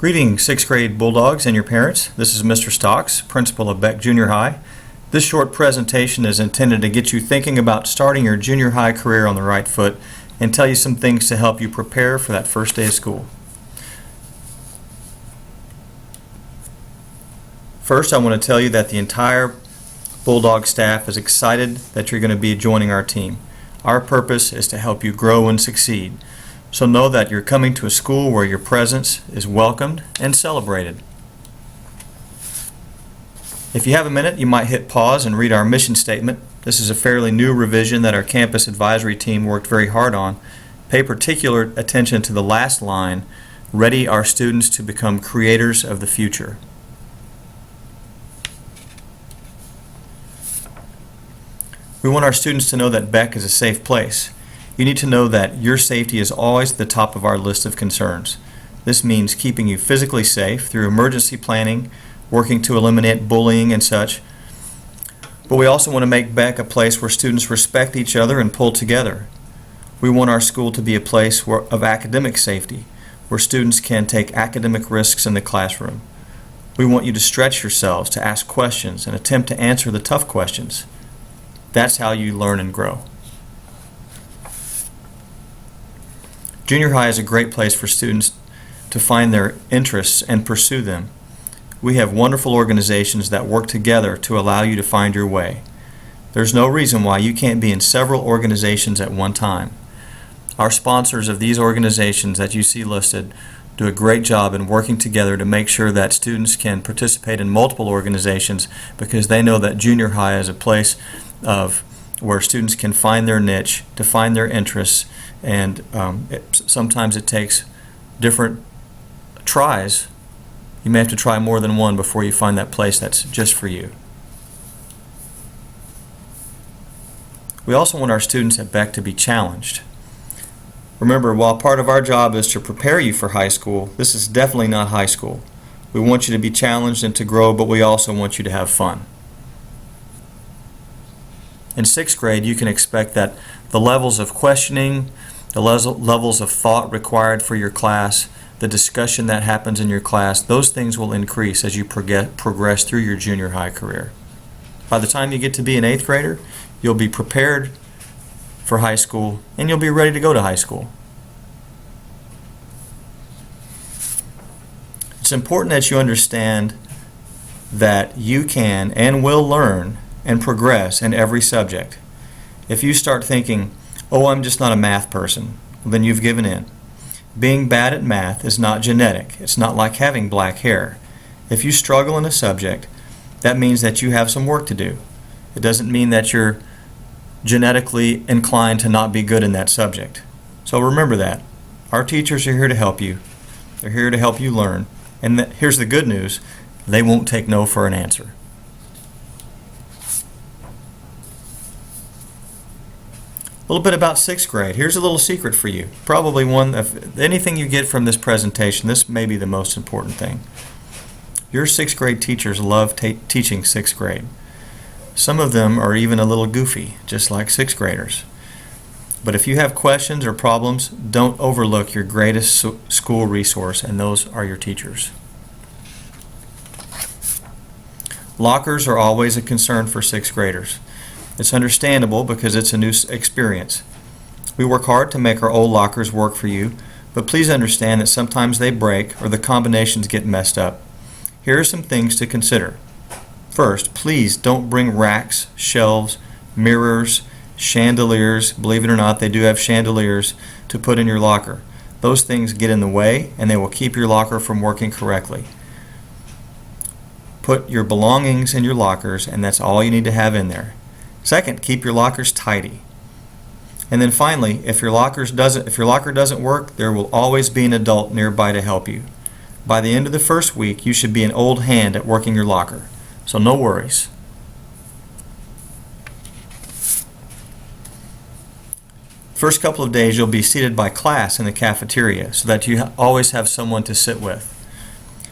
Greetings, 6th grade Bulldogs and your parents. This is Mr. Stocks, principal of Beck Junior High. This short presentation is intended to get you thinking about starting your junior high career on the right foot and tell you some things to help you prepare for that first day of school. First, I want to tell you that the entire Bulldog staff is excited that you're going to be joining our team. Our purpose is to help you grow and succeed. So know that you're coming to a school where your presence is welcomed and celebrated. If you have a minute, you might hit pause and read our mission statement. This is a fairly new revision that our campus advisory team worked very hard on. Pay particular attention to the last line, ready our students to become creators of the future. We want our students to know that Beck is a safe place. You need to know that your safety is always at the top of our list of concerns. This means keeping you physically safe through emergency planning, working to eliminate bullying and such. But we also want to make Beck a place where students respect each other and pull together. We want our school to be a place of academic safety, where students can take academic risks in the classroom. We want you to stretch yourselves, to ask questions, and attempt to answer the tough questions. That's how you learn and grow. Junior high is a great place for students to find their interests and pursue them. We have wonderful organizations that work together to allow you to find your way. There's no reason why you can't be in several organizations at one time. Our sponsors of these organizations that you see listed do a great job in working together to make sure that students can participate in multiple organizations, because they know that junior high is a place where students can find their niche, to find their interests, and sometimes it takes different tries. You may have to try more than one before you find that place that's just for you. We also want our students at Beck to be challenged. Remember, while part of our job is to prepare you for high school, this is definitely not high school. We want you to be challenged and to grow, but we also want you to have fun. In 6th grade, you can expect that the levels of questioning, the levels of thought required for your class, the discussion that happens in your class, those things will increase as you progress through your junior high career. By the time you get to be an 8th grader, you'll be prepared for high school and you'll be ready to go to high school. It's important that you understand that you can and will learn and progress in every subject. If you start thinking, oh, I'm just not a math person, then you've given in. Being bad at math is not genetic. It's not like having black hair. If you struggle in a subject, that means that you have some work to do. It doesn't mean that you're genetically inclined to not be good in that subject. So remember that. Our teachers are here to help you. They're here to help you learn. And here's the good news, they won't take no for an answer. A little bit about 6th grade. Here's a little secret for you. Probably one of anything you get from this presentation, this may be the most important thing. Your 6th grade teachers love teaching 6th grade. Some of them are even a little goofy, just like 6th graders. But if you have questions or problems, don't overlook your greatest school resource, and those are your teachers. Lockers are always a concern for 6th graders. It's understandable because it's a new experience. We work hard to make our old lockers work for you, but please understand that sometimes they break or the combinations get messed up. Here are some things to consider. First, please don't bring racks, shelves, mirrors, chandeliers. Believe it or not, they do have chandeliers to put in your locker. Those things get in the way and they will keep your locker from working correctly. Put your belongings in your lockers, and that's all you need to have in there. Second, keep your lockers tidy. And then finally, if your locker doesn't work, there will always be an adult nearby to help you. By the end of the first week, you should be an old hand at working your locker. So no worries. First couple of days, you'll be seated by class in the cafeteria so that you always have someone to sit with.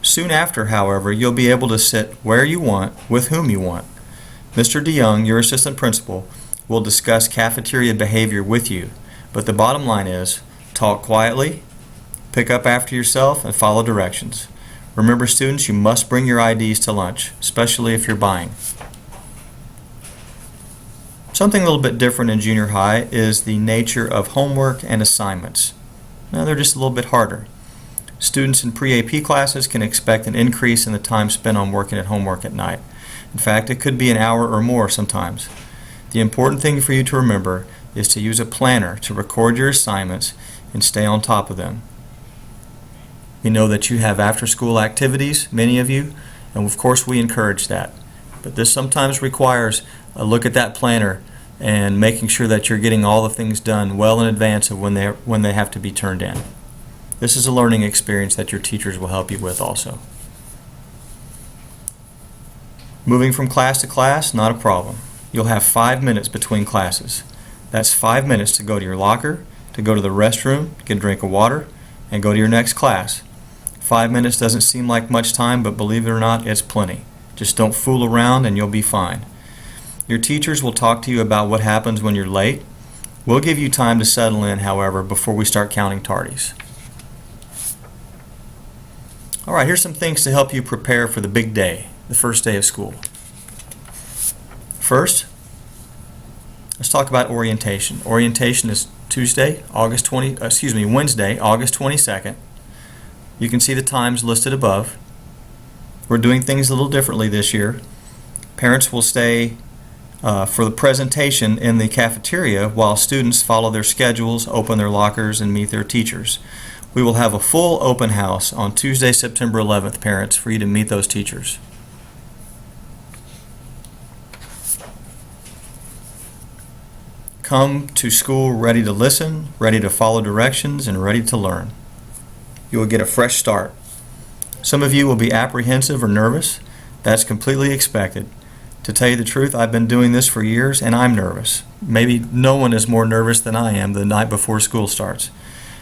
Soon after, however, you'll be able to sit where you want, with whom you want. Mr. DeYoung, your assistant principal, will discuss cafeteria behavior with you, but the bottom line is talk quietly, pick up after yourself, and follow directions. Remember, students, you must bring your IDs to lunch, especially if you're buying. Something a little bit different in junior high is the nature of homework and assignments. Now, they're just a little bit harder. Students in pre-AP classes can expect an increase in the time spent on working at homework at night. In fact, it could be an hour or more sometimes. The important thing for you to remember is to use a planner to record your assignments and stay on top of them. We know that you have after-school activities, many of you, and of course we encourage that. But this sometimes requires a look at that planner and making sure that you're getting all the things done well in advance of when they have to be turned in. This is a learning experience that your teachers will help you with also. Moving from class to class, not a problem. You'll have 5 minutes between classes. That's 5 minutes to go to your locker, to go to the restroom, get a drink of water, and go to your next class. 5 minutes doesn't seem like much time, but believe it or not, it's plenty. Just don't fool around and you'll be fine. Your teachers will talk to you about what happens when you're late. We'll give you time to settle in, however, before we start counting tardies. All right, here's some things to help you prepare for the big day, the first day of school. First, let's talk about orientation. Orientation is Wednesday, August 22nd. You can see the times listed above. We're doing things a little differently this year. Parents will stay for the presentation in the cafeteria while students follow their schedules, open their lockers, and meet their teachers. We will have a full open house on Tuesday, September 11th, parents, for you to meet those teachers. Come to school ready to listen, ready to follow directions, and ready to learn. You will get a fresh start. Some of you will be apprehensive or nervous. That's completely expected. To tell you the truth, I've been doing this for years and I'm nervous. Maybe no one is more nervous than I am the night before school starts.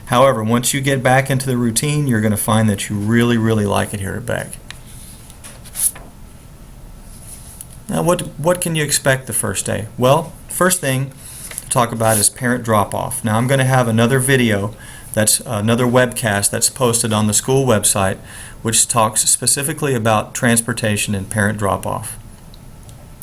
However, once you get back into the routine, you're going to find that you really, really like it here at Beck. Now, what can you expect the first day? Well, first thing to talk about is parent drop-off. Now, I'm going to have another video, that's another webcast that's posted on the school website, which talks specifically about transportation and parent drop-off.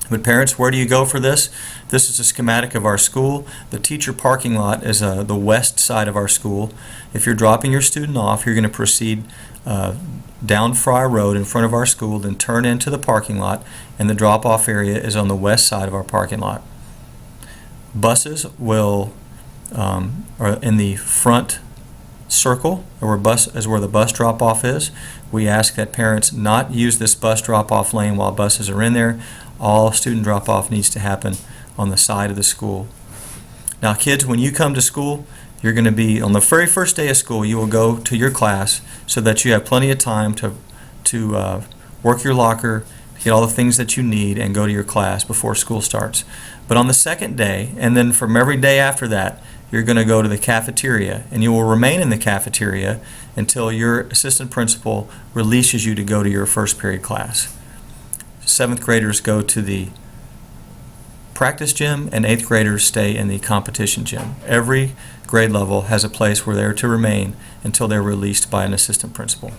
But parents, where do you go for this? This is a schematic of our school. The teacher parking lot is the west side of our school. If you're dropping your student off, you're going to proceed down Fry Road in front of our school, then turn into the parking lot, and the drop-off area is on the west side of our parking lot. Buses are in the front circle, where the bus drop-off is. We ask that parents not use this bus drop-off lane while buses are in there. All student drop-off needs to happen on the side of the school. Now, kids, when you come to school, you're going to be, on the very first day of school, you will go to your class so that you have plenty of time to work your locker, get all the things that you need, and go to your class before school starts. But on the second day, and then from every day after that, you're going to go to the cafeteria, and you will remain in the cafeteria until your assistant principal releases you to go to your first period class. 7th graders go to the practice gym, and 8th graders stay in the competition gym. Every grade level has a place where they're to remain until they're released by an assistant principal.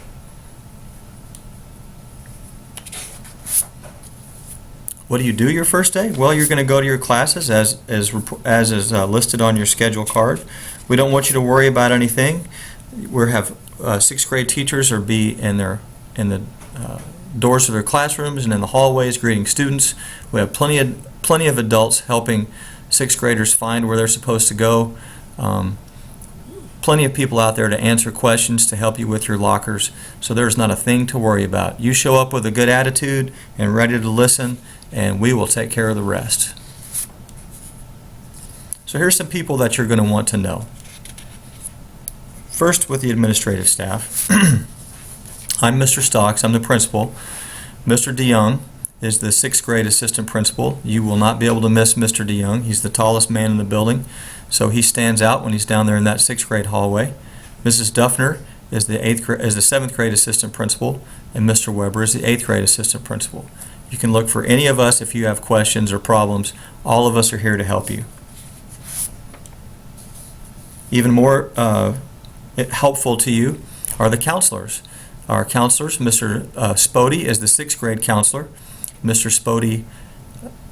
What do you do your first day? Well, you're going to go to your classes as is listed on your schedule card. We don't want you to worry about anything. We have 6th grade teachers be in the doors of their classrooms and in the hallways greeting students. We have plenty of adults helping 6th graders find where they're supposed to go. Plenty of people out there to answer questions, to help you with your lockers, so there's not a thing to worry about. You show up with a good attitude and ready to listen, and we will take care of the rest. So here's some people that you're going to want to know. First, with the administrative staff. I'm Mr. Stocks, I'm the principal. Mr. DeYoung is the 6th grade assistant principal. You will not be able to miss Mr. DeYoung. He's the tallest man in the building, so he stands out when he's down there in that 6th grade hallway. Mrs. Duffner is the 7th grade assistant principal, and Mr. Weber is the 8th grade assistant principal. You can look for any of us if you have questions or problems. All of us are here to help you. Even more helpful to you are the counselors. our counselors. Mr. Spody is the 6th grade counselor. Mr. Spody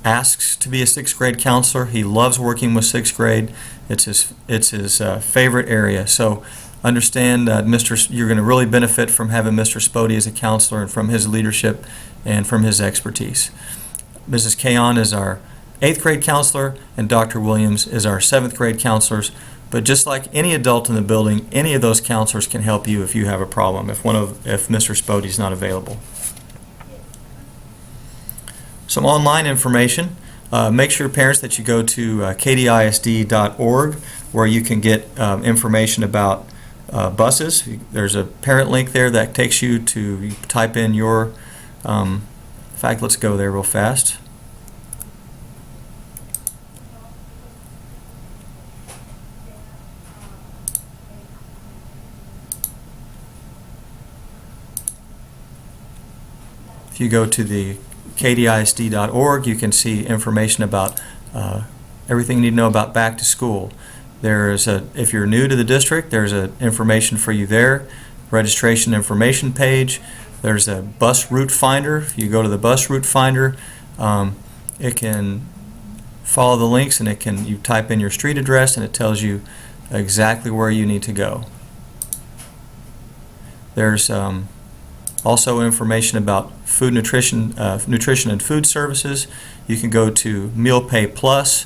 asks to be a 6th grade counselor. He loves working with 6th grade. It's his favorite area. So understand, you're going to really benefit from having Mr. Spody as a counselor and from his leadership and from his expertise. Mrs. Kayon is our 8th grade counselor, and Dr. Williams is our 7th grade counselors. But just like any adult in the building, any of those counselors can help you if you have a problem, if Mr. Spody is not available. Some online information. Make sure, parents, that you go to kdisd.org, where you can get information about buses. There's a parent link there that takes you to type in your, in fact, let's go there real fast. If you go to the kdisd.org, you can see information about everything you need to know about back to school. If you're new to the district, there's information for you there. Registration information page. There's a bus route finder. If you go to the bus route finder, it can follow the links, and you type in your street address, and it tells you exactly where you need to go. There's also information about food nutrition and food services. You can go to Meal Pay Plus.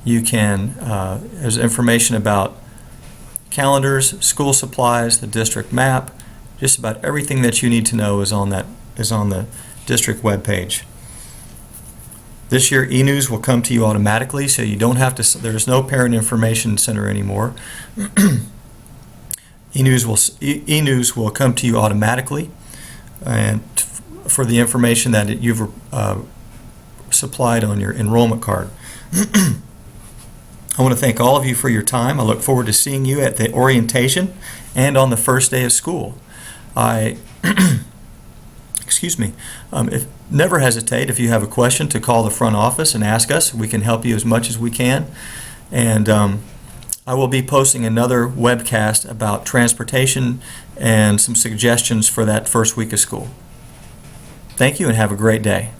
There's information about calendars, school supplies, the district map. Just about everything that you need to know is on the district webpage. This year, e-news will come to you automatically, so you don't have to. There's no parent information center anymore. E-news will come to you automatically, and for the information that you've supplied on your enrollment card. I want to thank all of you for your time. I look forward to seeing you at the orientation and on the first day of school. Excuse me. Never hesitate, if you have a question, to call the front office and ask us. We can help you as much as we can. And I will be posting another webcast about transportation and some suggestions for that first week of school. Thank you, and have a great day.